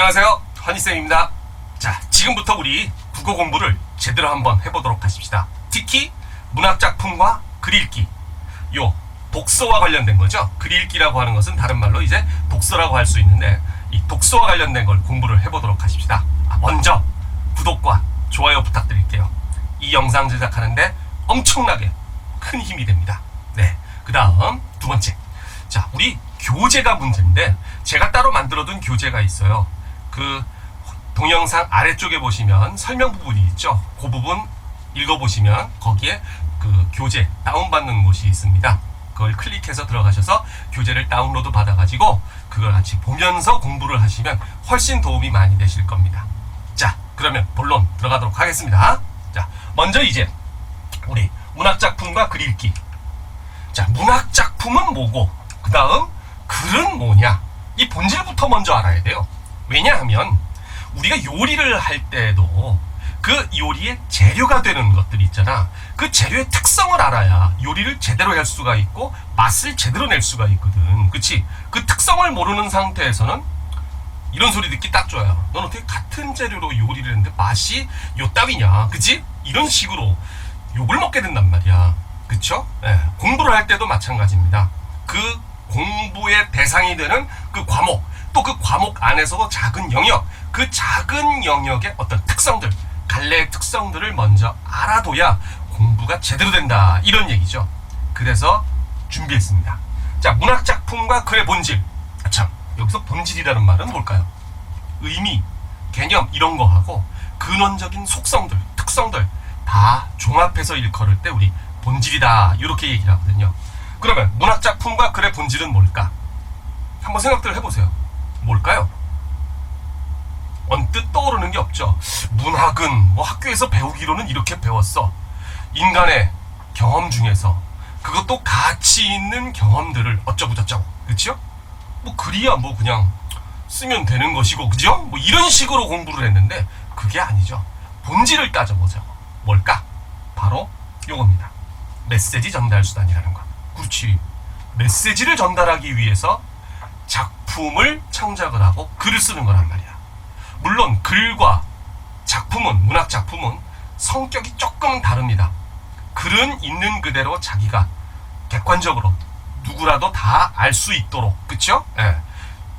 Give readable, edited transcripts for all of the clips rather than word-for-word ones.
안녕하세요, 허니쌤입니다. 자, 지금부터 우리 국어 공부를 제대로 한번 해보도록 하십시다. 특히 문학작품과 글읽기, 요 독서와 관련된 거죠. 글읽기라고 하는 것은 다른 말로 이제 독서라고 할 수 있는데, 이 독서와 관련된 걸 공부를 해보도록 하십시다. 먼저 구독과 좋아요 부탁드릴게요. 이 영상 제작하는데 엄청나게 큰 힘이 됩니다. 네, 그 다음 두 번째, 자, 우리 교재가 문제인데 제가 따로 만들어둔 교재가 있어요. 그 동영상 아래쪽에 보시면 설명 부분이 있죠. 그 부분 읽어보시면 거기에 그 교재 다운받는 곳이 있습니다. 그걸 클릭해서 들어가셔서 교재를 다운로드 받아가지고 그걸 같이 보면서 공부를 하시면 훨씬 도움이 많이 되실 겁니다. 자, 그러면 본론 들어가도록 하겠습니다. 자, 먼저 이제 우리 문학작품과 글읽기. 자, 문학작품은 뭐고, 그 다음 글은 뭐냐, 이 본질부터 먼저 알아야 돼요. 왜냐하면 우리가 요리를 할 때도 그 요리의 재료가 되는 것들이 있잖아. 그 재료의 특성을 알아야 요리를 제대로 할 수가 있고 맛을 제대로 낼 수가 있거든. 그치? 그 특성을 모르는 상태에서는 이런 소리 듣기 딱 좋아요. 넌 어떻게 같은 재료로 요리를 했는데 맛이 요 따위냐, 그치? 이런 식으로 욕을 먹게 된단 말이야. 그쵸? 네. 공부를 할 때도 마찬가지입니다. 그 공부의 대상이 되는 그 과목, 또 그 과목 안에서도 작은 영역, 그 작은 영역의 어떤 특성들, 갈래의 특성들을 먼저 알아둬야 공부가 제대로 된다, 이런 얘기죠. 그래서 준비했습니다. 자, 문학작품과 글의 본질. 참, 여기서 본질이라는 말은 뭘까요? 의미, 개념 이런 거하고 근원적인 속성들, 특성들 다 종합해서 일컬을 때 우리 본질이다, 이렇게 얘기를 하거든요. 그러면 문학작품과 글의 본질은 뭘까? 한번 생각들 해보세요. 뭘까요? 언뜻 떠오르는 게 없죠. 문학은 뭐 학교에서 배우기로는 이렇게 배웠어. 인간의 경험 중에서 그것도 가치 있는 경험들을 어쩌고저쩌고, 그렇죠? 뭐 글이야 뭐 그냥 쓰면 되는 것이고, 그죠? 뭐 이런 식으로 공부를 했는데 그게 아니죠. 본질을 따져보자고. 뭘까? 바로 요겁니다. 메시지 전달 수단이라는 거. 그렇지. 메시지를 전달하기 위해서 작품을 창작을 하고 글을 쓰는 거란 말이야. 물론 글과 작품은, 문학작품은 성격이 조금 다릅니다. 글은 있는 그대로 자기가 객관적으로 누구라도 다 알 수 있도록, 그쵸? 예.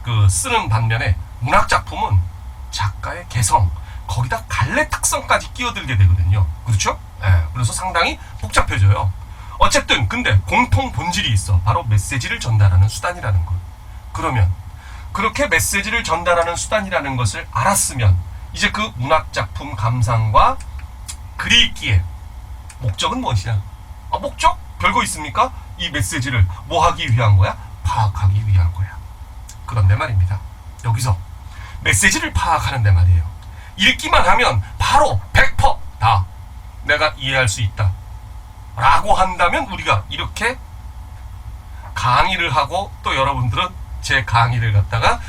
그 쓰는 반면에 문학작품은 작가의 개성, 거기다 갈래 특성까지 끼어들게 되거든요. 그렇죠? 예. 그래서 상당히 복잡해져요. 어쨌든 근데 공통 본질이 있어. 바로 메시지를 전달하는 수단이라는 것. 그러면 그렇게 메시지를 전달하는 수단이라는 것을 알았으면 이제 그 문학작품 감상과 글읽기의 목적은 무엇이냐? 목적? 별거 있습니까? 이 메시지를 뭐 하기 위한 거야? 파악하기 위한 거야. 그런데 말입니다. 여기서 메시지를 파악하는데 말이에요. 읽기만 하면 바로 100%다 내가 이해할 수 있다 라고 한다면 우리가 이렇게 강의를 하고 또 여러분들은 제 강의를 갖다가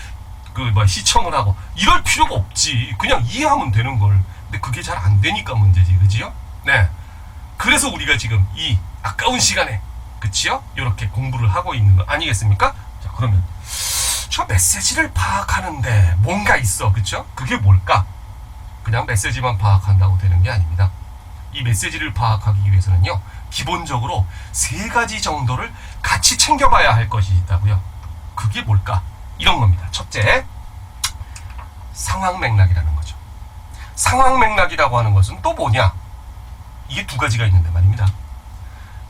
시청을 하고 이럴 필요가 없지. 그냥 이해하면 되는 걸. 근데 그게 잘 안 되니까 문제지, 그지요? 네. 그래서 우리가 지금 이 아까운 시간에, 그치요? 이렇게 공부를 하고 있는 거 아니겠습니까? 자, 그러면 저 메시지를 파악하는데 뭔가 있어, 그쵸? 그게 뭘까? 그냥 메시지만 파악한다고 되는 게 아닙니다. 이 메시지를 파악하기 위해서는요, 기본적으로 3가지 정도를 같이 챙겨봐야 할 것이 있다고요. 그게 뭘까? 이런 겁니다. 첫째, 상황 맥락이라는 거죠. 상황 맥락이라고 하는 것은 또 뭐냐? 이게 2가지가 있는데 말입니다.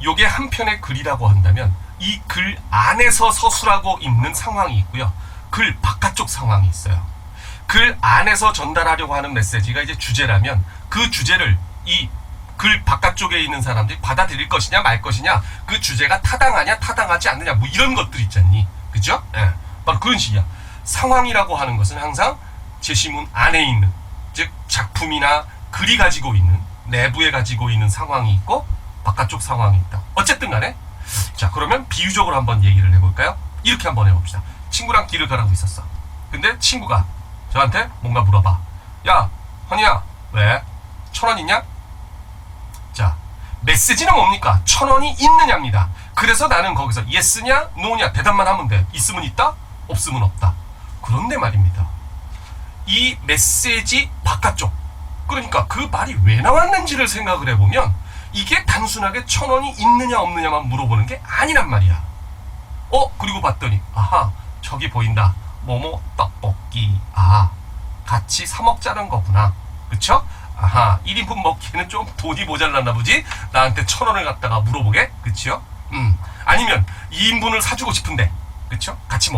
요게 한 편의 글이라고 한다면 이 글 안에서 서술하고 있는 상황이 있고요. 글 바깥쪽 상황이 있어요. 글 안에서 전달하려고 하는 메시지가 이제 주제라면 그 주제를 이 글 바깥쪽에 있는 사람들이 받아들일 것이냐 말 것이냐, 그 주제가 타당하냐 타당하지 않느냐, 뭐 이런 것들 있잖니, 그죠? 예, 바로 그런 식이야. 상황이라고 하는 것은 항상 제시문 안에 있는, 즉 작품이나 글이 가지고 있는, 내부에 가지고 있는 상황이 있고 바깥쪽 상황이 있다. 어쨌든 간에, 자, 그러면 비유적으로 한번 얘기를 해볼까요? 이렇게 한번 해봅시다. 친구랑 길을 가라고 있었어. 근데 친구가 저한테 뭔가 물어봐. 야, 허니야, 왜? 1,000원 있냐? 자, 메시지는 뭡니까? 1,000원이 있느냐입니다. 그래서 나는 거기서 예스냐 노냐 대답만 하면 돼. 있으면 있다, 없으면 없다. 그런데 말입니다. 이 메시지 바깥쪽, 그러니까 그 말이 왜 나왔는지를 생각을 해보면 이게 단순하게 1,000원이 있느냐 없느냐만 물어보는 게 아니란 말이야. 그리고 봤더니 아하, 저기 보인다. 뭐뭐 떡볶이. 아, 같이 사 먹자는 거구나. 그쵸? 아하, 1인분 먹기에는 좀 돈이 모자랐나 보지? 나한테 1,000원을 갖다가 물어보게? 그쵸? 아니면 2인분을 사주고 싶은데, 그쵸? 같이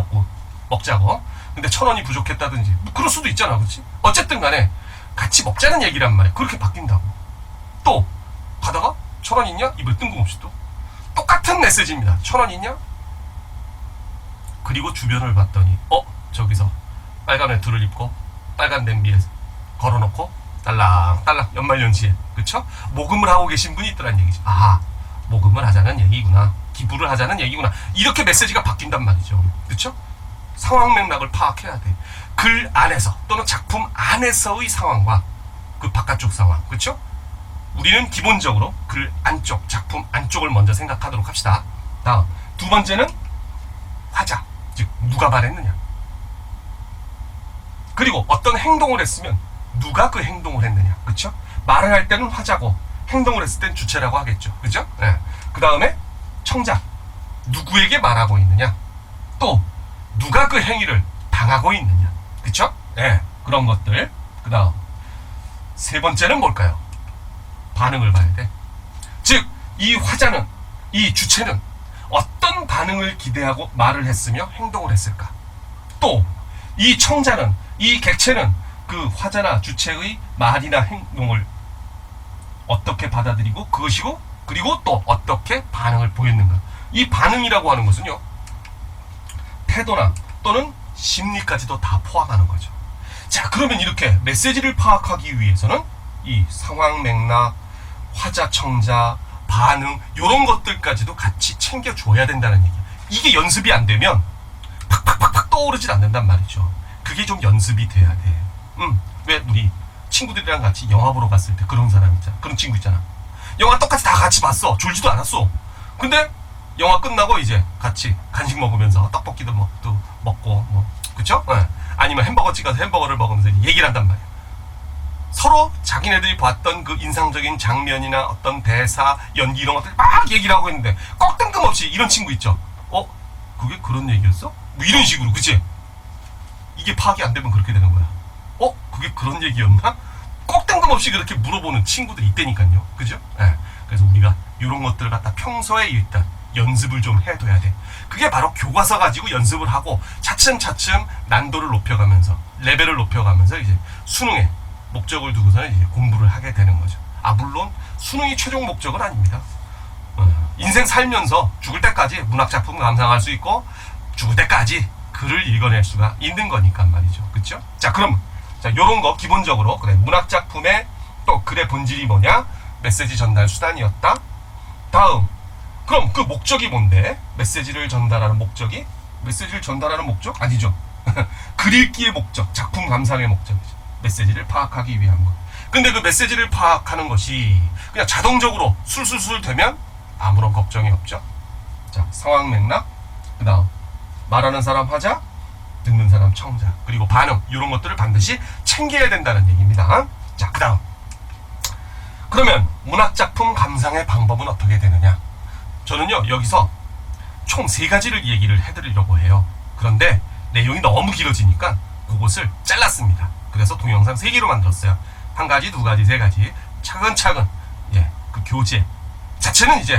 먹자고. 근데 1,000원이 부족했다든지, 뭐 그럴 수도 있잖아, 그치? 어쨌든 간에, 같이 먹자는 얘기란 말이야. 그렇게 바뀐다고. 또, 가다가, 1,000원 있냐? 입을 뜬금없이 또. 똑같은 메시지입니다. 1,000원 있냐? 그리고 주변을 봤더니, 저기서, 빨간 외투를 입고, 빨간 냄비에 걸어놓고, 딸랑딸랑 연말연시에, 그쵸? 모금을 하고 계신 분이 있더란 얘기지. 아하, 모금을 하자는 얘기구나. 기부를 하자는 얘기구나. 이렇게 메시지가 바뀐단 말이죠. 그쵸? 상황 맥락을 파악해야 돼. 글 안에서 또는 작품 안에서의 상황과 그 바깥쪽 상황. 그쵸? 우리는 기본적으로 글 안쪽, 작품 안쪽을 먼저 생각하도록 합시다. 다음, 두 번째는 화자. 즉, 누가 말했느냐. 그리고 어떤 행동을 했으면 누가 그 행동을 했느냐. 그쵸? 말을 할 때는 화자고 행동을 했을 땐 주체라고 하겠죠. 그죠? 네. 그 다음에 청자. 누구에게 말하고 있느냐. 또 누가 그 행위를 당하고 있느냐. 그쵸? 네. 그런 것들. 그 다음 세 번째는 뭘까요? 반응을 봐야 돼. 즉, 이 화자는, 이 주체는 어떤 반응을 기대하고 말을 했으며 행동을 했을까. 또 이 청자는, 이 객체는 그 화자나 주체의 말이나 행동을 어떻게 받아들이고 그것이고, 그리고 또 어떻게 반응을 보였는가. 이 반응이라고 하는 것은요, 태도나 또는 심리까지도 다 포함하는 거죠. 자, 그러면 이렇게 메시지를 파악하기 위해서는 이 상황 맥락, 화자, 청자, 반응, 이런 것들까지도 같이 챙겨줘야 된다는 얘기야. 이게 연습이 안 되면 팍팍팍팍 떠오르질 않는단 말이죠. 그게 좀 연습이 돼야 돼. 왜 우리 친구들이랑 같이 영화 보러 갔을 때 그런 사람 있잖아. 그런 친구 있잖아. 영화 똑같이 다 같이 봤어. 졸지도 않았어. 근데 영화 끝나고 이제 같이 간식 먹으면서 떡볶이도 먹고 뭐, 그쵸? 네. 아니면 햄버거 찍어서 햄버거를 먹으면서 얘기를 한단 말이야. 서로 자기네들이 봤던 그 인상적인 장면이나 어떤 대사, 연기 이런 것들 막 얘기를 하고 있는데 꼭 뜬금없이 이런 친구 있죠. 그게 그런 얘기였어? 뭐 이런 식으로, 그치? 이게 파악이 안 되면 그렇게 되는 거야. 그게 그런 얘기였나? 꼭 뜬금없이 그렇게 물어보는 친구들이 있다니까요. 그죠? 네. 그래서 우리가 이런 것들을 갖다 평소에 일단 연습을 좀 해둬야 돼. 그게 바로 교과서 가지고 연습을 하고 차츰차츰 난도를 높여가면서, 레벨을 높여가면서 이제 수능에 목적을 두고서는 이제 공부를 하게 되는 거죠. 물론 수능이 최종 목적은 아닙니다. 인생 살면서 죽을 때까지 문학작품 감상할 수 있고 죽을 때까지 글을 읽어낼 수가 있는 거니까 말이죠. 그쵸? 자, 그럼 요런 거 기본적으로, 그래, 문학작품의 또 글의 본질이 뭐냐? 메시지 전달 수단이었다. 다음, 그럼 그 목적이 뭔데? 메시지를 전달하는 목적이? 메시지를 전달하는 목적? 아니죠. 글 읽기의 목적, 작품 감상의 목적이죠. 메시지를 파악하기 위한 것. 근데 그 메시지를 파악하는 것이 그냥 자동적으로 술술술 되면 아무런 걱정이 없죠. 자, 상황 맥락, 그 다음 말하는 사람 화자, 듣는 사람 청자, 그리고 반응, 이런 것들을 반드시 챙겨야 된다는 얘기입니다. 자, 그 다음, 그러면 문학작품 감상의 방법은 어떻게 되느냐. 저는요, 여기서 총 3가지를 얘기를 해드리려고 해요. 그런데 내용이 너무 길어지니까 그것을 잘랐습니다. 그래서 동영상 3개로 만들었어요. 1가지, 2가지, 3가지 차근차근, 그 교재 자체는 이제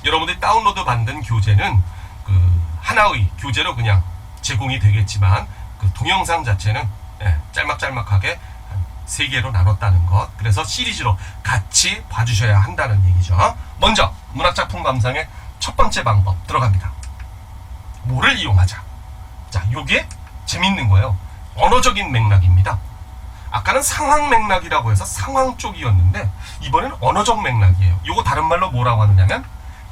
여러분들이 다운로드 받는 교재는 그 하나의 교재로 그냥 제공이 되겠지만, 그 동영상 자체는 짤막짤막하게 3개로 나눴다는 것. 그래서 시리즈로 같이 봐주셔야 한다는 얘기죠. 먼저 문학작품 감상의 첫 번째 방법 들어갑니다. 뭐를 이용하자. 자, 요게 재밌는 거예요. 언어적인 맥락입니다. 아까는 상황 맥락이라고 해서 상황 쪽이었는데 이번에는 언어적 맥락이에요. 요거 다른 말로 뭐라고 하느냐면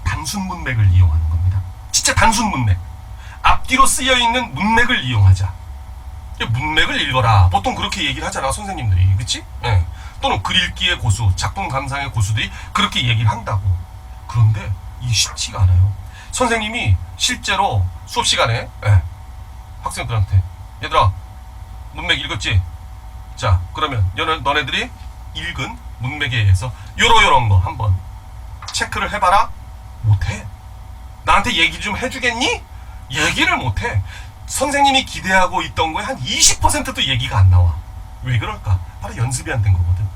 단순 문맥을 이용하는 겁니다. 진짜 단순 문맥. 앞뒤로 쓰여있는 문맥을 이용하자. 문맥을 읽어라. 보통 그렇게 얘기를 하잖아, 선생님들이. 그치? 예. 또는 글 읽기의 고수, 작품 감상의 고수들이 그렇게 얘기를 한다고. 그런데 이게 쉽지가 않아요. 선생님이 실제로 수업 시간에 학생들한테, 얘들아, 문맥 읽었지? 자, 그러면 너네들이 읽은 문맥에 의해서 요런 거 한번 체크를 해봐라. 못해. 나한테 얘기 좀 해주겠니? 얘기를 못해. 선생님이 기대하고 있던 거에 한 20%도 얘기가 안 나와. 왜 그럴까? 바로 연습이 안 된 거거든.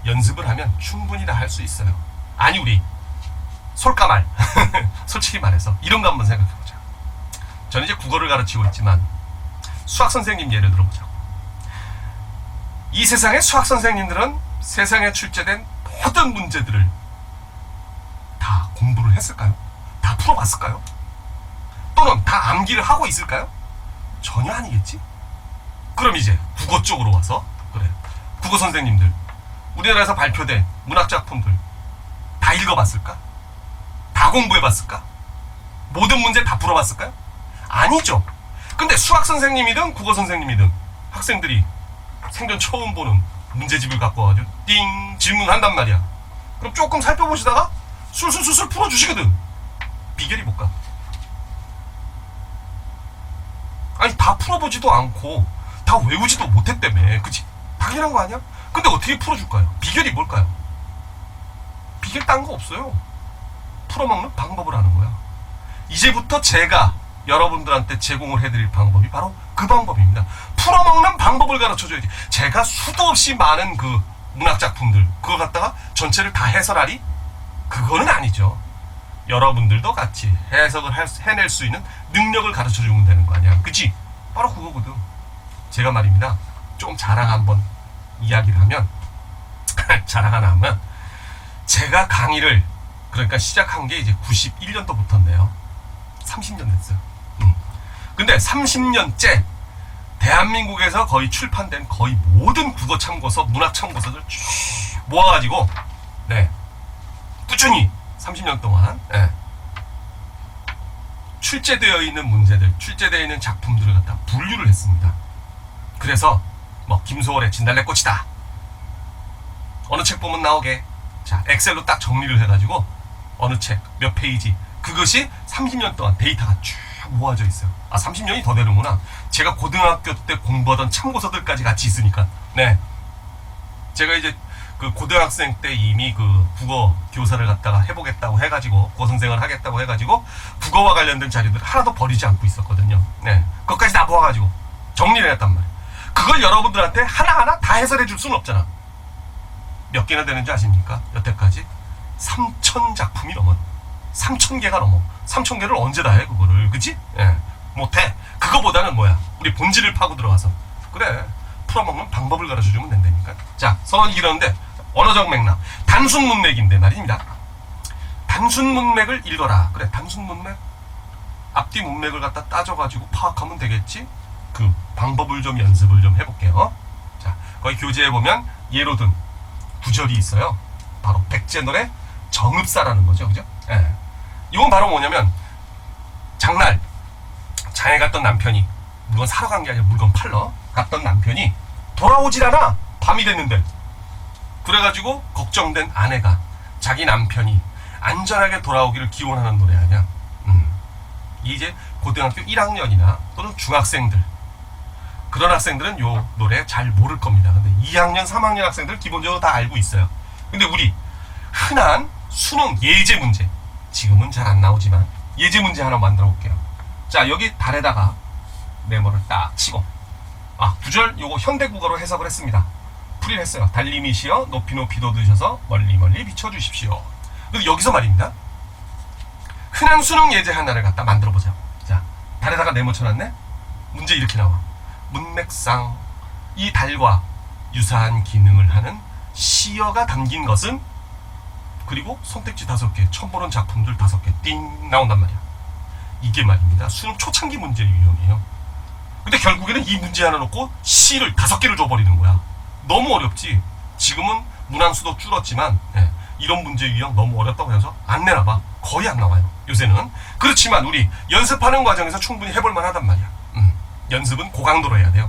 연습을 하면 충분히 다 할 수 있어요. 아니, 우리 솔까말 솔직히 말해서 이런 거 한번 생각해보자. 저는 이제 국어를 가르치고 있지만 수학 선생님 예를 들어보자고. 이 세상의 수학 선생님들은 세상에 출제된 모든 문제들을 다 공부를 했을까요? 다 풀어봤을까요? 또는 다 암기를 하고 있을까요? 전혀 아니겠지? 그럼 이제 국어 쪽으로 와서, 그래, 국어 선생님들, 우리나라에서 발표된 문학작품들 다 읽어봤을까? 다 공부해봤을까? 모든 문제 다 풀어봤을까요? 아니죠. 근데 수학 선생님이든 국어 선생님이든 학생들이 생전 처음 보는 문제집을 갖고 와가지고 띵 질문한단 말이야. 그럼 조금 살펴보시다가 술술술술 풀어주시거든. 비결이 뭘까? 아니, 다 풀어보지도 않고 다 외우지도 못했다며. 그치? 당연한 거 아니야? 근데 어떻게 풀어줄까요? 비결이 뭘까요? 비결 딴 거 없어요. 풀어먹는 방법을 하는 거야. 이제부터 제가 여러분들한테 제공을 해드릴 방법이 바로 그 방법입니다. 풀어먹는 방법을 가르쳐줘야지. 제가 수도 없이 많은 그 문학작품들 그걸 갖다가 전체를 다 해설하리? 그거는 아니죠. 여러분들도 같이 해석을 해낼 수 있는 능력을 가르쳐주면 되는 거 아니야. 그치? 바로 그거거든. 제가 말입니다. 좀 자랑 한번 이야기를 하면 자랑 하나 하면, 제가 강의를 그러니까 시작한 게 이제 91년도부터인데요. 30년 됐어요. 근데 30년째 대한민국에서 거의 출판된 거의 모든 국어 참고서, 문학 참고서들 쭉 모아가지고, 네, 꾸준히 30년 동안, 네, 출제되어 있는 문제들, 출제되어 있는 작품들을 갖다 분류를 했습니다. 그래서 뭐 김소월의 진달래꽃이다, 어느 책 보면 나오게, 자, 엑셀로 딱 정리를 해가지고 어느 책 몇 페이지, 그것이 30년 동안 데이터가 쭉 모아져 있어요. 아, 30년이 더 되는구나. 제가 고등학교 때 공부하던 참고서들까지 같이 있으니까. 네, 제가 이제 그 고등학생 때 이미 그 국어 교사를 갖다가 해보겠다고 해가지고, 국어 선생을 하겠다고 해가지고 국어와 관련된 자료들 하나도 버리지 않고 있었거든요. 네, 그것까지 다 모아가지고 정리를 했단 말이에요. 그걸 여러분들한테 하나하나 다 해설해 줄 수는 없잖아. 몇 개나 되는지 아십니까? 여태까지 3,000작품이 넘어. 3,000개가 넘어. 3,000개를 언제 다 해, 그거를. 그치? 예. 못해. 그거보다는 뭐야? 우리 본질을 파고 들어가서, 그래, 풀어먹는 방법을 가르쳐주면 된다니까. 자, 선언이 이러는데, 언어적 맥락. 단순 문맥인데 말입니다. 단순 문맥을 읽어라. 그래, 단순 문맥. 앞뒤 문맥을 갖다 따져가지고 파악하면 되겠지? 그 방법을 좀 연습을 좀 해볼게요. 자, 거기 교재에 보면 예로 든 구절이 있어요. 바로 백제노래 정읍사라는 거죠. 그죠? 예. 이건 바로 뭐냐면, 장날 장에 갔던 남편이, 물건 사러 간 게 아니라 물건 팔러 갔던 남편이 돌아오질 않아. 밤이 됐는데. 그래가지고 걱정된 아내가 자기 남편이 안전하게 돌아오기를 기원하는 노래 아니야. 이제 고등학교 1학년이나 또는 중학생들, 그런 학생들은 요 노래 잘 모를 겁니다. 근데 2학년, 3학년 학생들 기본적으로 다 알고 있어요. 근데 우리 흔한 수능 예제 문제, 지금은 잘 안 나오지만 예제 문제 하나 만들어 볼게요. 자, 여기 달에다가 네모를 딱 치고, 아, 구절 요거 현대국어로 해석을 했습니다. 풀이를 했어요. 달님이시여 높이 높이 돋으셔서 멀리 멀리 비춰주십시오. 근데 여기서 말입니다. 흔한 수능 예제 하나를 갖다 만들어 보자. 자, 달에다가 네모 쳐놨네. 문제 이렇게 나와. 문맥상 이 달과 유사한 기능을 하는 시어가 담긴 것은, 그리고 선택지 5개, 처음 보는 작품들 5개 띵 나온단 말이야. 이게 말입니다, 수능 초창기 문제 유형이에요. 근데 결국에는 이 문제 하나 놓고 시를 5개를 줘버리는 거야. 너무 어렵지. 지금은 문항수도 줄었지만, 네, 이런 문제 유형 너무 어렵다고 해서 안 내놔봐. 거의 안 나와요, 요새는. 그렇지만 우리 연습하는 과정에서 충분히 해볼만 하단 말이야. 연습은 고강도로 해야 돼요.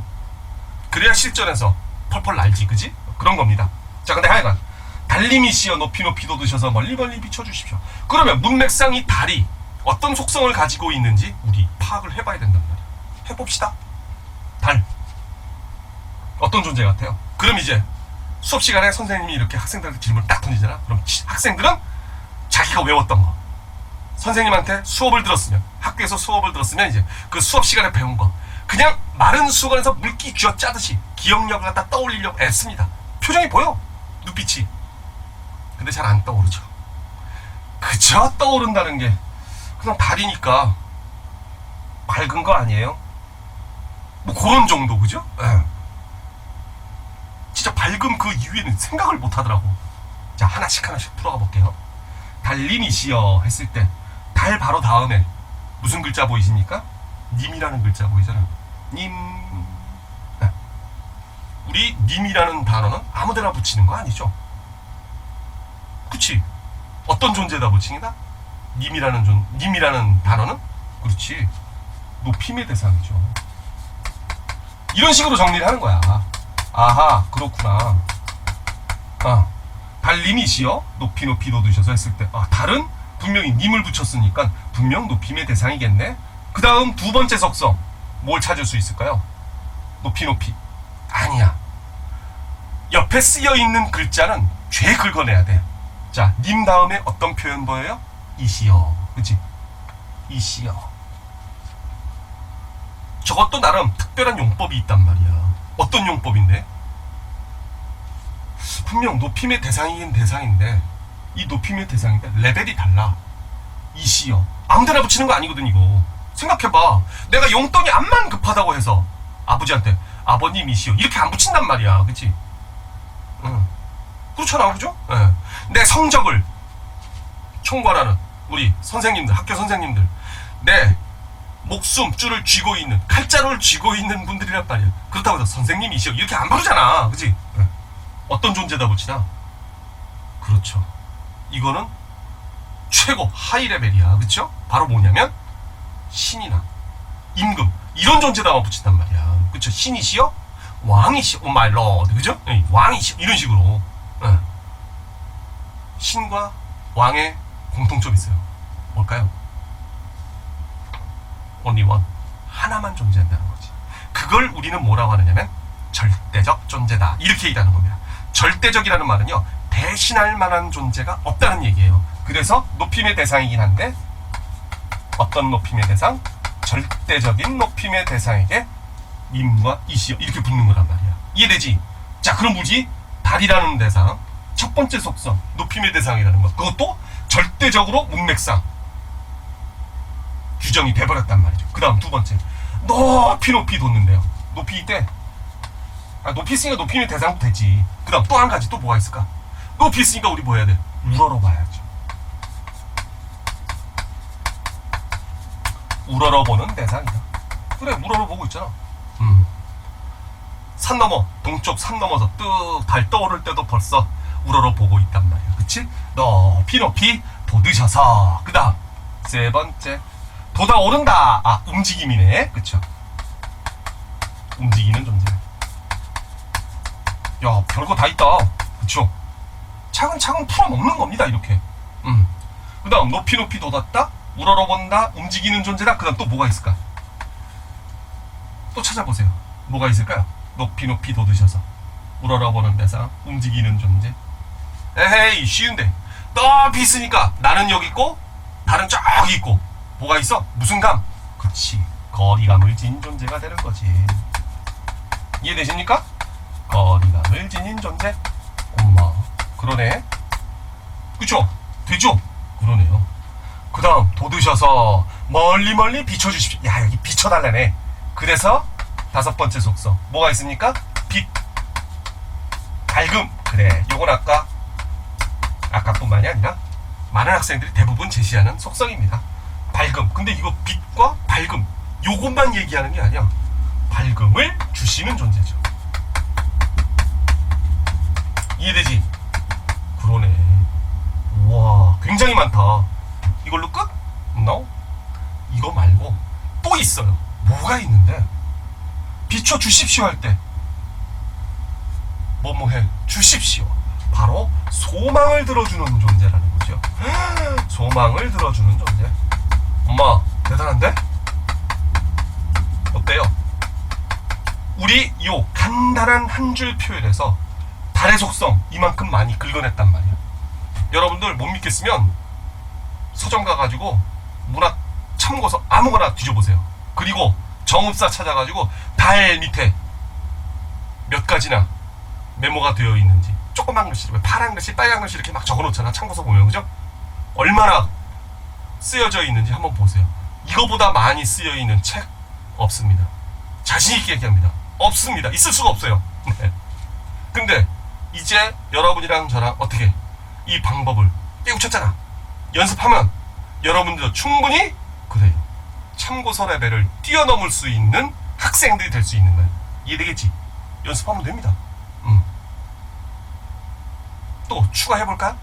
그래야 실전에서 펄펄 날지, 그지? 그런 겁니다. 자, 근데 하여간 달님이시여 높이 높이 돋으셔서 멀리 멀리 비춰주십시오. 그러면 문맥상 이 달이 어떤 속성을 가지고 있는지 우리 파악을 해봐야 된단 말이야. 해봅시다. 달. 어떤 존재 같아요? 그럼 이제 수업 시간에 선생님이 이렇게 학생들한테 질문을 딱 던지잖아. 그럼 학생들은 자기가 외웠던 거, 선생님한테 수업을 들었으면, 학교에서 수업을 들었으면 이제 그 수업 시간에 배운 거 그냥 마른 수건에서 물기 쥐어짜듯이 기억력을 갖다 떠올리려고 애씁니다. 표정이 보여, 눈빛이. 근데 잘 안 떠오르죠. 그저 떠오른다는 게 그냥 달이니까 밝은 거 아니에요? 뭐 그런 정도, 그죠? 네. 진짜 밝은 그 이후에는 생각을 못 하더라고. 자, 하나씩 풀어가 볼게요. 달님이시여 했을 때 달 바로 다음에 무슨 글자 보이십니까? 님이라는 글자 보이잖아. 님. 네. 우리 님이라는 단어는 아무데나 붙이는 거 아니죠? 그치? 어떤 존재다 붙이니다? 님이라는 단어는? 그렇지. 높임의 대상이죠. 이런 식으로 정리를 하는 거야. 아하, 그렇구나. 아, 달님이시여 높이 돋으셔서 했을 때, 아, 달은 분명히 님을 붙였으니까 분명 높임의 대상이겠네. 그 다음 두 번째 속성 뭘 찾을 수 있을까요? 높이. 아니야. 옆에 쓰여 있는 글자는 죄 긁어내야 돼. 자, 님 다음에 어떤 표현 보여요? 이시여. 그치? 이시여. 저것도 나름 특별한 용법이 있단 말이야. 어떤 용법인데? 분명 높임의 대상이긴 대상인데, 이 높임의 대상인데 레벨이 달라. 이시여. 아무데나 붙이는 거 아니거든, 이거. 생각해봐. 내가 용돈이 암만 급하다고 해서 아버지한테 아버님 이시여 이렇게 안 붙인단 말이야. 그치? 응. 그렇잖아, 그죠? 네. 내 성적을 총괄하는 우리 선생님들, 학교 선생님들, 내 목숨줄을 쥐고 있는, 칼자루를 쥐고 있는 분들이란 말이야. 그렇다고 해서 선생님이시여 이렇게 안 부르잖아. 그치? 네. 어떤 존재다 붙이나? 그렇죠. 이거는 최고 하이 레벨이야. 그쵸? 바로 뭐냐면 신이나 임금 이런 존재다만 붙인단 말이야. 그쵸? 신이시여? 왕이시여? 오 마이 러드. 그죠? 네. 왕이시여 이런 식으로. 네. 신과 왕의 공통점이 있어요. 뭘까요? only one. 하나만 존재한다는 거지. 그걸 우리는 뭐라고 하느냐면 절대적 존재다. 이렇게 얘기하는 겁니다. 절대적이라는 말은요, 대신할 만한 존재가 없다는 얘기예요. 그래서 높임의 대상이긴 한데, 어떤 높임의 대상? 절대적인 높임의 대상에게 님과 이시여 이렇게 붙는 거란 말이야. 이해되지? 자, 그럼 뭐지? 달이라는 대상, 첫 번째 속성 높임의 대상이라는 거, 그것도 절대적으로 문맥상 규정이 돼버렸단 말이죠. 그 다음 두 번째, 높이 돋는데요. 높이 때 높이 있으니까 높임의 대상도 되지. 그 다음 또 한 가지, 또 뭐가 있을까? 높이 있으니까 우리 뭐 해야 돼? 우러러봐야죠. 우러러보는 대상이다. 그래, 우러러보고 있잖아. 산 넘어, 동쪽 산 넘어서 뚝 달 떠오를 때도 벌써 우러러보고 있단 말이야. 그치? 높이 돋으셔서. 그 다음 세 번째, 돋아오른다. 아, 움직임이네. 그쵸? 움직이는 존재. 야, 별거 다 있다. 그쵸? 차근차근 풀어먹는 겁니다, 이렇게. 그 다음 높이 돋았다, 우러러본다, 움직이는 존재다. 그 다음 또 뭐가 있을까? 또 찾아보세요. 뭐가 있을까요? 높이 돋으셔서 우러러보는 대상, 움직이는 존재. 에헤이, 쉬운데. 높이 있으니까 나는 여기 있고 다른 저기 있고 뭐가 있어? 무슨 감? 그치, 거리감을 지닌 존재가 되는 거지. 이해되십니까? 거리감을 지닌 존재. 엄마, 그러네. 그쵸? 되죠? 그러네요. 그 다음 돋으셔서 멀리 비춰주십시오. 야, 여기 비춰달라네. 그래서 다섯 번째 속성 뭐가 있습니까? 빛, 밝음. 그래, 요건 아까뿐만이 아니라 많은 학생들이 대부분 제시하는 속성입니다. 밝음. 근데 이거 빛과 밝음 요것만 얘기하는 게 아니야. 밝음을 주시는 존재죠. 이해되지? 그러네. 우와, 굉장히 많다. 이걸로 끝? No? 이거 말고 또 있어요. 뭐가 있는데, 비춰주십시오 할 때 뭐해 주십시오. 바로 소망을 들어주는 존재라는 거죠. 소망을 들어주는 존재. 엄마, 대단한데? 어때요? 우리 요 간단한 한 줄 표현에서 달의 속성 이만큼 많이 긁어냈단 말이야. 여러분들 못 믿겠으면 서점 가가지고 문학 참고서 아무거나 뒤져보세요. 그리고 정읍사 찾아가지고 달 밑에 몇 가지나 메모가 되어 있는지, 조그만 글씨, 파란 글씨, 빨간 글씨 이렇게 막 적어놓잖아. 참고서 보면, 그죠? 얼마나 쓰여져 있는지 한번 보세요. 이거보다 많이 쓰여 있는 책 없습니다. 자신 있게 얘기합니다. 없습니다. 있을 수가 없어요. 네. 근데 이제 여러분이랑 저랑 어떻게 이 방법을 깨우쳤잖아. 연습하면 여러분들도 충분히 그래요. 참고서 레벨을 뛰어넘을 수 있는 학생들이 될 수 있는 거예요. 이해되겠지? 연습하면 됩니다. 또 추가해볼까?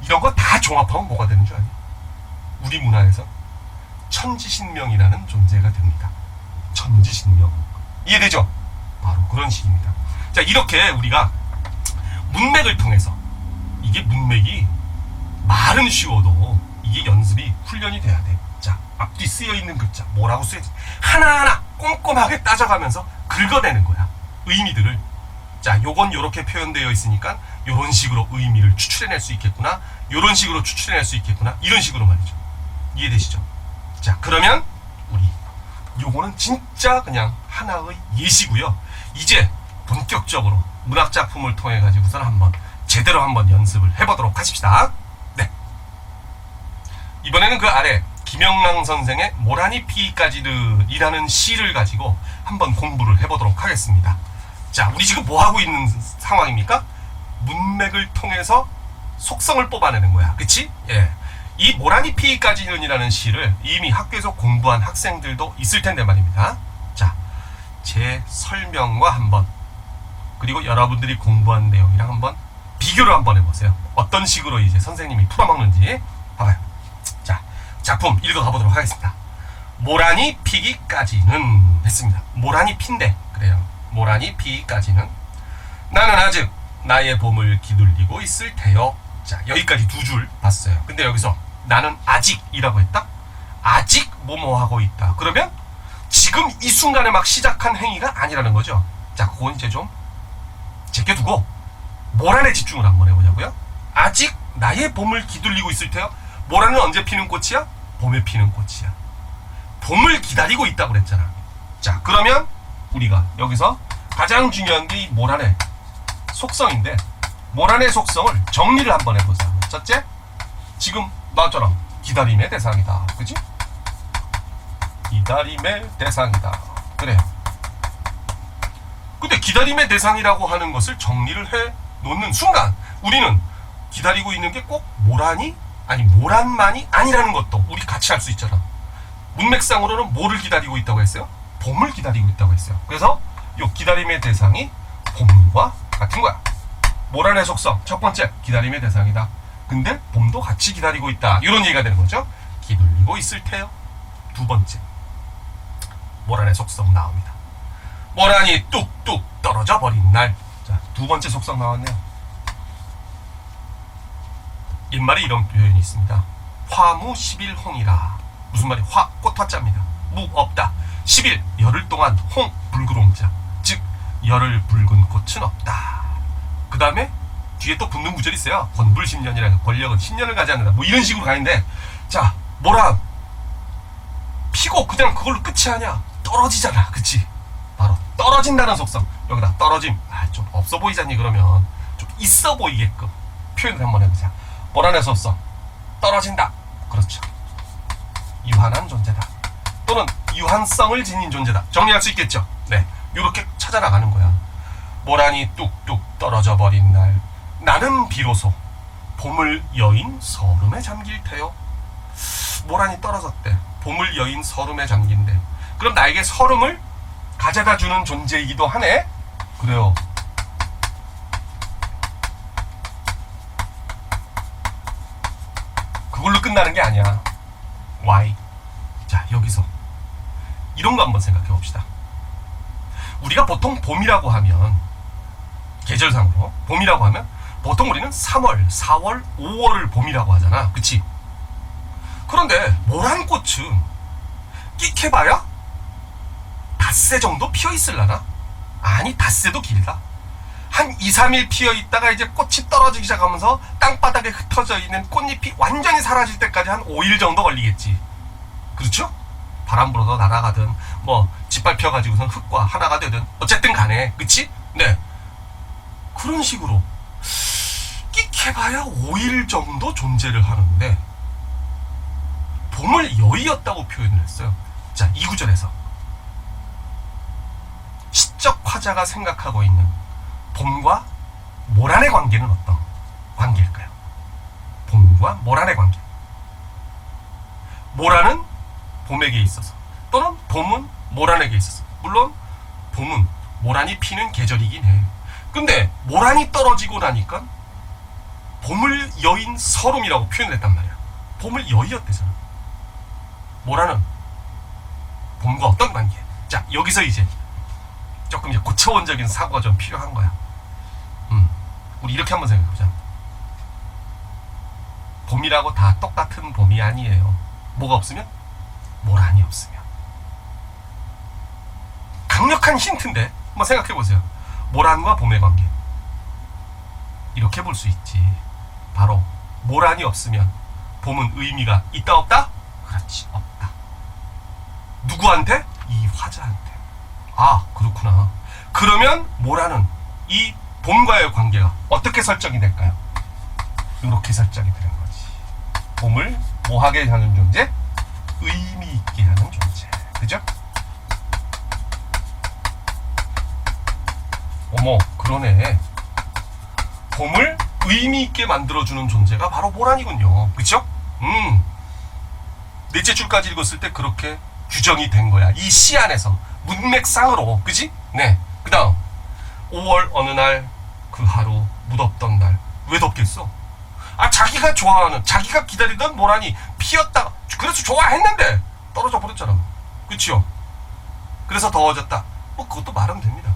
이런 거 다 종합하면 뭐가 되는 줄 아니? 우리 문화에서 천지신명이라는 존재가 됩니다. 천지신명. 이해되죠? 바로 그런 식입니다. 자, 이렇게 우리가 문맥을 통해서, 이게 문맥이 말은 쉬워도 이게 연습이 훈련이 돼야 돼. 자, 앞뒤 쓰여있는 글자 뭐라고 쓰여있지 하나하나 꼼꼼하게 따져가면서 긁어내는 거야. 의미들을. 자, 요건 요렇게 표현되어 있으니까 요런 식으로 의미를 추출해낼 수 있겠구나, 요런 식으로 추출해낼 수 있겠구나, 이런 식으로 말이죠. 이해되시죠? 자, 그러면 우리 요거는 진짜 그냥 하나의 예시고요. 이제 본격적으로 문학작품을 통해 가지고서 한번 제대로 한번 연습을 해보도록 하십시다. 네. 이번에는 그 아래 김영랑 선생의 모라니 피기까지는 이라는 시를 가지고 한번 공부를 해보도록 하겠습니다. 자, 우리 지금 뭐 하고 있는 상황입니까? 문맥을 통해서 속성을 뽑아내는 거야. 그치? 예. 이 모라니 피기까지는 이라는 시를 이미 학교에서 공부한 학생들도 있을 텐데 말입니다. 자, 제 설명과 한번, 그리고 여러분들이 공부한 내용이랑 한번 비교를 한번 해보세요. 어떤 식으로 이제 선생님이 풀어먹는지 봐봐요. 자, 작품 읽어가보도록 하겠습니다. 모라니 피기까지는 했습니다. 모라니 피인데, 그래요. 모라니 피기까지는 나는 아직 나의 봄을 기둘리고 있을 테요. 자, 여기까지 두 줄 봤어요. 근데 여기서 나는 아직이라고 했다? 아직 뭐뭐하고 있다. 그러면 지금 이 순간에 막 시작한 행위가 아니라는 거죠. 자, 그건 이제 좀 제껴두고 모란에 집중을 한번 해보자고요. 아직 나의 봄을 기둘리고 있을 테요. 모란은 언제 피는 꽃이야? 봄에 피는 꽃이야. 봄을 기다리고 있다고 그랬잖아. 자, 그러면 우리가 여기서 가장 중요한 게 이 모란의 속성인데, 모란의 속성을 정리를 한번 해보자. 첫째, 지금 나처럼 기다림의 대상이다. 그치? 기다림의 대상이다. 그래요. 근데 기다림의 대상이라고 하는 것을 정리를 해 놓는 순간 우리는 기다리고 있는 게 꼭 모란이, 아니 모란만이 아니라는 것도 우리 같이 알 수 있잖아. 문맥상으로는 뭐를 기다리고 있다고 했어요? 봄을 기다리고 있다고 했어요. 그래서 이 기다림의 대상이 봄과 같은 거야. 모란의 속성, 첫 번째 기다림의 대상이다. 근데 봄도 같이 기다리고 있다. 이런 얘기가 되는 거죠. 기둘리고 있을 테요. 두 번째, 모란의 속성 나옵니다. 모란이 뚝뚝 떨어져 버린 날. 자, 두 번째 속성 나왔네요. 옛말에 이런 표현이 있습니다. 화무 10일홍이라. 무슨 말이? 화, 꽃화자입니다. 무, 없다. 10일, 열흘 동안 홍, 붉은홍자. 즉, 열흘 붉은 꽃은 없다. 그 다음에 뒤에 또 붙는 구절이 있어요. 권불 10년이라, 권력은 10년을 가지 않는다. 뭐 이런 식으로 가는데, 자, 모란 피고 그냥 그걸로 끝이 아니야. 떨어지잖아. 그치? 바로 떨어진다는 속성. 여기다 떨어짐. 아, 좀 없어 보이잖니. 그러면 좀 있어 보이게끔 표현을 한번 해보자. 모란의 속성, 떨어진다. 그렇죠. 유한한 존재다. 또는 유한성을 지닌 존재다. 정리할 수 있겠죠? 네, 이렇게 찾아나가는 거야. 모란이 뚝뚝 떨어져 버린 날, 나는 비로소 봄을 여인 서름에 잠길 테요. 모란이 떨어졌대. 봄을 여인 서름에 잠긴대. 그럼 나에게 서름을 가져다 주는 존재이기도 하네. 그래요. 그걸로 끝나는 게 아니야. Why? 자, 여기서 이런 거 한번 생각해 봅시다. 우리가 보통 봄이라고 하면, 계절상으로 봄이라고 하면 보통 우리는 3월, 4월, 5월을 봄이라고 하잖아. 그치? 그런데 모란꽃은 끽해봐야 닷새 정도 피어 있을라나? 아니, 닷새도 길다. 한 2, 3일 피어 있다가 이제 꽃이 떨어지기 시작하면서 땅바닥에 흩어져 있는 꽃잎이 완전히 사라질 때까지 한 5일 정도 걸리겠지. 그렇죠? 바람 불어서 날아가든 뭐 짓밟혀가지고선 흙과 하나가 되든 어쨌든 간에, 그치? 네, 그런 식으로 끽해봐야 5일 정도 존재를 하는데 봄을 여의었다고 표현을 했어요. 자, 이 구절에서 시적 화자가 생각하고 있는 봄과 모란의 관계는 어떤 관계일까요? 봄과 모란의 관계. 모란은 봄에게 있어서, 또는 봄은 모란에게 있어서, 물론 봄은 모란이 피는 계절이긴 해. 근데 모란이 떨어지고 나니까 봄을 여인 서름이라고 표현을 했단 말이야. 봄을 여의었대잖아. 모란은 봄과 어떤 관계? 자, 여기서 이제 조금 이제 고차원적인 사고가 좀 필요한 거야. 우리 이렇게 한번 생각해보자. 봄이라고 다 똑같은 봄이 아니에요. 뭐가 없으면? 모란이 없으면. 강력한 힌트인데 한번 생각해보세요. 모란과 봄의 관계. 이렇게 볼 수 있지. 바로 모란이 없으면 봄은 의미가 있다 없다? 그렇지, 없다. 누구한테? 이 화자한테. 아, 그렇구나. 그러면 모란은 이 봄과의 관계가 어떻게 설정이 될까요? 이렇게 설정이 되는 거지. 봄을 뭐하게 하는 존재? 의미 있게 하는 존재. 그죠? 어머, 그러네. 봄을 의미 있게 만들어주는 존재가 바로 모란이군요. 그쵸? 넷째 줄까지 읽었을 때 그렇게 규정이 된 거야. 이 시 안에서 문맥상으로. 그지? 네. 그 다음 5월 어느 날 그 하루 무덥던 날. 왜 덥겠어? 아, 자기가 좋아하는, 자기가 기다리던 모란이 피었다. 그래서 좋아했는데 떨어져 버렸잖아. 그치요? 그래서 더워졌다. 뭐 그것도 말은 됩니다.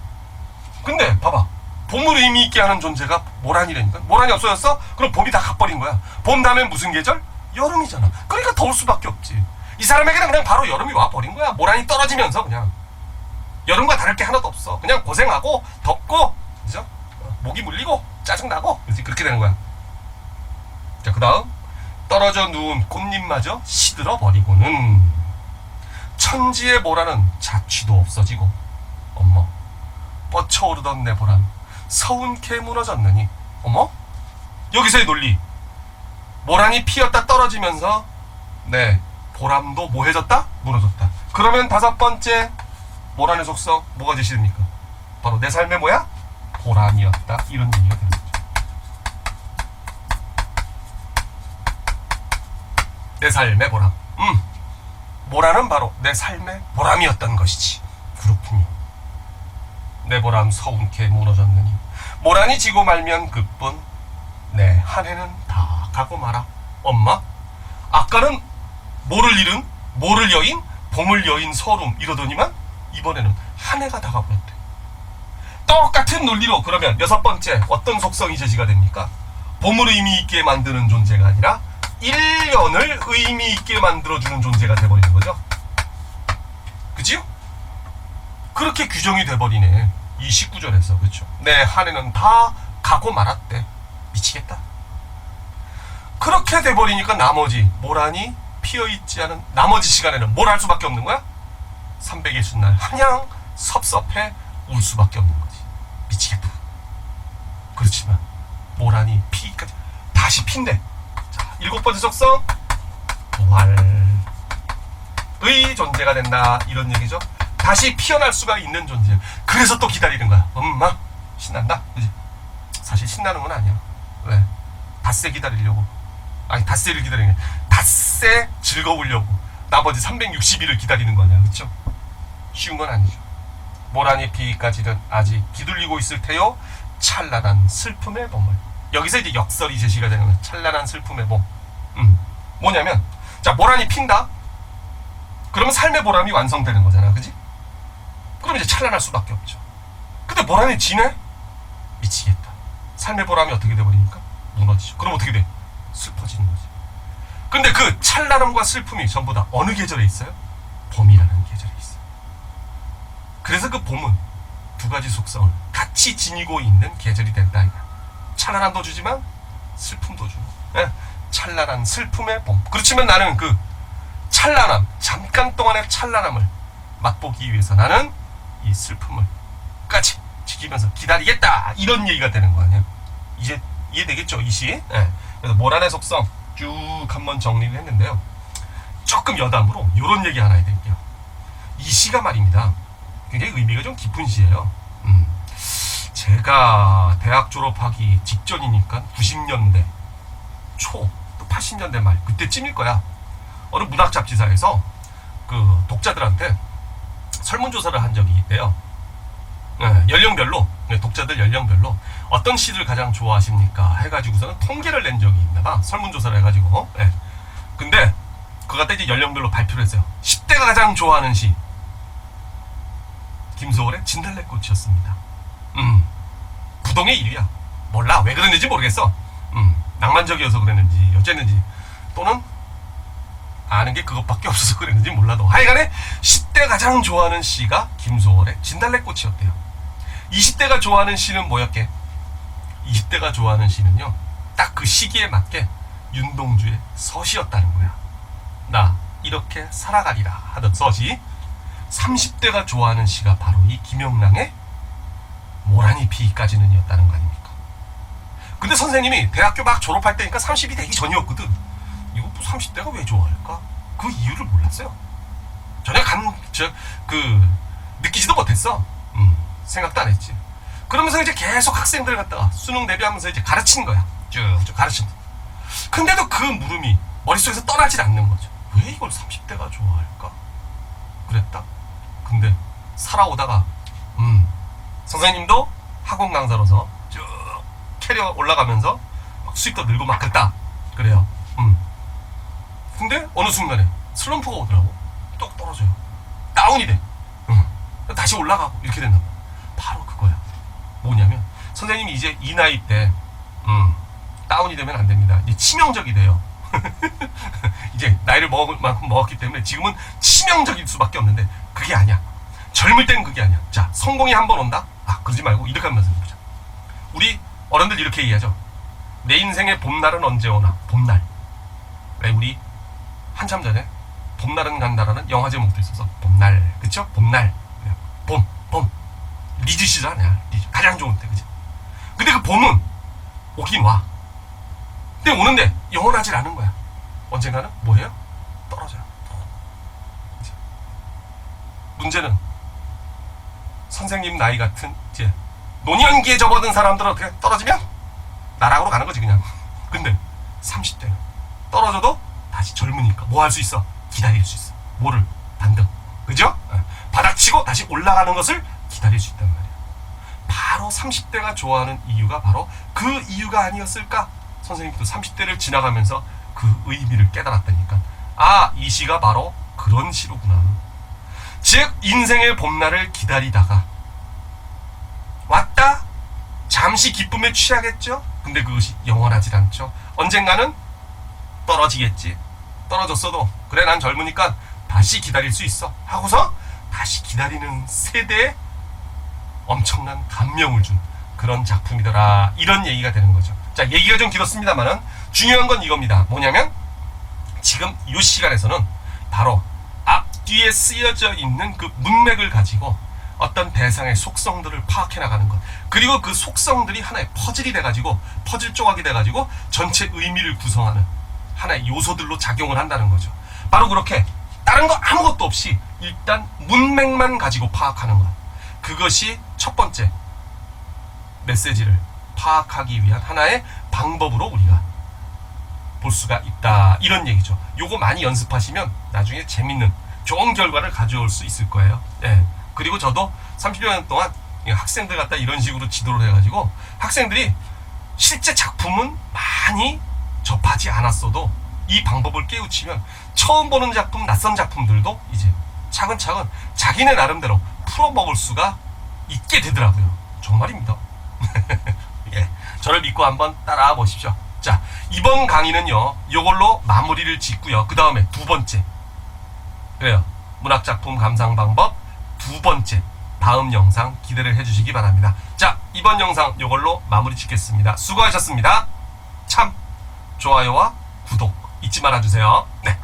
근데 봐봐, 봄을 의미 있게 하는 존재가 모란이라니까. 모란이 없어졌어? 그럼 봄이 다 가버린 거야. 봄 다음엔 무슨 계절? 여름이잖아. 그러니까 더울 수밖에 없지. 이 사람에게는 그냥 바로 여름이 와버린 거야. 모란이 떨어지면서 그냥 여름과 다를 게 하나도 없어. 그냥 고생하고 덥고, 그죠? 목이 물리고 짜증나고, 그렇지? 그렇게 되는 거야. 자, 그 다음 떨어져 누운 꽃잎마저 시들어 버리고는 천지의 보라는 자취도 없어지고, 어머, 뻗쳐오르던 내 보람 서운케 무너졌느니. 어머, 여기서의 논리. 모란이 피었다 떨어지면서 네, 보람도 뭐해졌다? 무너졌다. 그러면 다섯 번째 모란의 속성 뭐가 제시됩니까? 바로 내 삶의 뭐야? 보람이었다. 이런 얘기가 되는 거죠. 내 삶의 보람. 모란은 바로 내 삶의 보람이었던 것이지. 그렇군요. 내 보람 서운케 무너졌느니 모란이 지고 말면 그뿐 내 한 해는 다 가고 말아. 엄마, 아까는 뭐를 잃은, 뭐를 여인, 봄을 여인 서름 이러더니만 이번에는 한 해가 다 가버렸대. 똑같은 논리로 그러면 여섯 번째 어떤 속성이 제시가 됩니까? 봄을 의미 있게 만드는 존재가 아니라 1년을 의미 있게 만들어주는 존재가 돼버리는 거죠. 그치요? 그렇게 규정이 돼버리네. 이 19절에서. 그렇죠? 내 한 해는 다 가고 말았대. 미치겠다. 그렇게 돼버리니까 나머지 모란이 피어있지 않은 나머지 시간에는 뭘 할 수밖에 없는 거야? 360날 한양 섭섭해 울 수밖에 없는 거지. 미치겠다. 그렇지만 모란이 피기까지 다시 핀대. 자, 일곱 번째 속성 부활의 존재가 된다. 이런 얘기죠. 다시 피어날 수가 있는 존재. 그래서 또 기다리는 거야. 엄마 신난다. 그치? 사실 신나는 건 아니야. 왜? 닷새 기다리려고. 아니, 닷새를 기다리는 게 닷새 즐거우려고 나머지 360일을 기다리는 거냐. 그쵸? 쉬운 건 아니죠. 모란이 피기까지는 아직 기둘리고 있을 테요. 찬란한 슬픔의 봄을. 여기서 이제 역설이 제시가 되는 거야. 찬란한 슬픔의 봄. 뭐냐면, 자, 모란이 핀다. 그러면 삶의 보람이 완성되는 거잖아. 그지? 그럼 이제 찬란할 수밖에 없죠. 근데 모란이 지네? 미치겠다. 삶의 보람이 어떻게 돼버리니까? 무너지죠. 그럼 어떻게 돼? 슬퍼지는 거지. 근데 그 찬란함과 슬픔이 전부 다 어느 계절에 있어요? 봄이라는 계절에 있어요. 그래서 그 봄은 두 가지 속성을 같이 지니고 있는 계절이 된다. 찬란함도 주지만 슬픔도 주는, 예? 찬란한 슬픔의 봄. 그렇지만 나는 그 찬란함, 잠깐 동안의 찬란함을 맛보기 위해서 나는 이 슬픔을 끝까지 지키면서 기다리겠다, 이런 얘기가 되는 거 아니야. 이제 이해되겠죠, 이 시? 예. 그래서 모란의 속성 쭉 한번 정리를 했는데요. 조금 여담으로 이런 얘기 하나 해드릴게요. 이 시가 말입니다, 굉장히 의미가 좀 깊은 시예요. 제가 대학 졸업하기 직전이니까 90년대 초, 또 80년대 말, 그때쯤일 거야. 어느 문학 잡지사에서 그 독자들한테 설문조사를 한 적이 있대요. 연령별로, 독자들 연령별로 어떤 시를 가장 좋아하십니까 해가지고서는 통계를 낸 적이 있나봐. 설문조사를 해가지고. 근데 그거 갖다 이제 연령별로 발표를 했어요. 10대가 가장 좋아하는 시, 김소월의 진달래꽃이었습니다. 부동의 1위야. 몰라, 왜 그랬는지 모르겠어. 낭만적이어서 그랬는지 어쨌는지, 또는 아는 게 그것밖에 없어서 그랬는지 몰라도 하여간에 10대 가장 좋아하는 시가 김소월의 진달래꽃이었대요. 20대가 좋아하는 시는 뭐였게? 20대가 좋아하는 시는요, 딱 그 시기에 맞게 윤동주의 서시였다는 거야. 나 이렇게 살아가리라 하던 서시. 30대가 좋아하는 시가 바로 이 김영랑의 모란이 피기까지는 이었다는 거 아닙니까? 근데 선생님이 대학교 막 졸업할 때니까 30이 되기 전이었거든. 이거 뭐 30대가 왜 좋아할까? 그 이유를 몰랐어요. 전혀 느끼지도 못했어. 생각도 안 했지. 그러면서 이제 계속 학생들 갖다가 수능 대비하면서 이제 가르친 거야. 쭉쭉 가르친다. 근데도 그 물음이 머릿속에서 떠나질 않는 거죠. 왜 이걸 30대가 좋아할까? 그랬다. 근데 살아오다가 선생님도 학원 강사로서 쭉 캐리어 올라가면서 막 수입도 늘고 막 그랬다. 그래요. 근데 어느 순간에 슬럼프가 오더라고. 뚝 떨어져요. 다운이 돼. 다시 올라가고 이렇게 된다. 바로 그거야. 뭐냐면 선생님이 이제 이 나이 때 다운이 되면 안 됩니다. 이제 치명적이 돼요. 이제 나이를 먹을 만큼 먹었기 때문에 지금은 치명적일 수밖에 없는데, 그게 아니야. 젊을 때는 그게 아니야. 자, 성공이 한 번 온다? 그러지 말고 이렇게 하면서 보자. 우리 어른들 이렇게 얘기하죠. 내 인생의 봄날은 언제 오나? 봄날. 왜 우리 한참 전에 봄날은 간다라는 영화 제목도 있어서 봄날, 그쵸? 봄날, 봄 리즈 시잖아요. 리즈 가장 좋은 때, 그죠? 근데 그 봄은 오긴 와. 근데 오는데 영원하질 않은 거야. 언젠가는 뭐예요? 떨어져요. 그치? 문제는 선생님 나이 같은 이제 노년기에 접어든 사람들은 어떻게 떨어지면 나락으로 가는 거지 그냥. 근데 30대는 떨어져도 다시 젊으니까 뭐 할 수 있어? 기다릴 수 있어. 뭐를? 반등. 그죠? 바닥치고 다시 올라가는 것을 기다릴 수 있단 말이야. 바로 30대가 좋아하는 이유가 바로 그 이유가 아니었을까? 선생님도 30대를 지나가면서 그 의미를 깨달았다니까. 이 시가 바로 그런 시로구나. 즉 인생의 봄날을 기다리다가 왔다, 잠시 기쁨에 취하겠죠. 근데 그것이 영원하지 않죠. 언젠가는 떨어지겠지. 떨어졌어도 그래 난 젊으니까 다시 기다릴 수 있어 하고서 다시 기다리는 세대에 엄청난 감명을 준 그런 작품이더라, 이런 얘기가 되는 거죠. 자, 얘기가 좀 길었습니다만은 중요한 건 이겁니다. 뭐냐면 지금 이 시간에서는 바로 앞뒤에 쓰여져 있는 그 문맥을 가지고 어떤 대상의 속성들을 파악해 나가는 것, 그리고 그 속성들이 하나의 퍼즐이 돼가지고, 퍼즐 조각이 돼가지고 전체 의미를 구성하는 하나의 요소들로 작용을 한다는 거죠. 바로 그렇게 다른 거 아무것도 없이 일단 문맥만 가지고 파악하는 것, 그것이 첫 번째 메시지를 파악하기 위한 하나의 방법으로 우리가 볼 수가 있다, 이런 얘기죠. 요거 많이 연습하시면 나중에 재밌는 좋은 결과를 가져올 수 있을 거예요. 그리고 저도 30여 년 동안 학생들 갖다 이런 식으로 지도를 해가지고 학생들이 실제 작품은 많이 접하지 않았어도 이 방법을 깨우치면 처음 보는 작품, 낯선 작품들도 이제 차근차근 자기네 나름대로 풀어먹을 수가 있게 되더라고요. 정말입니다. 저를 믿고 한번 따라와 보십시오. 자, 이번 강의는요 요걸로 마무리를 짓고요. 그 다음에 두 번째, 그래요, 문학작품 감상 방법 두 번째, 다음 영상 기대를 해주시기 바랍니다. 자, 이번 영상 이걸로 마무리 짓겠습니다. 수고하셨습니다. 참 좋아요와 구독 잊지 말아주세요. 네.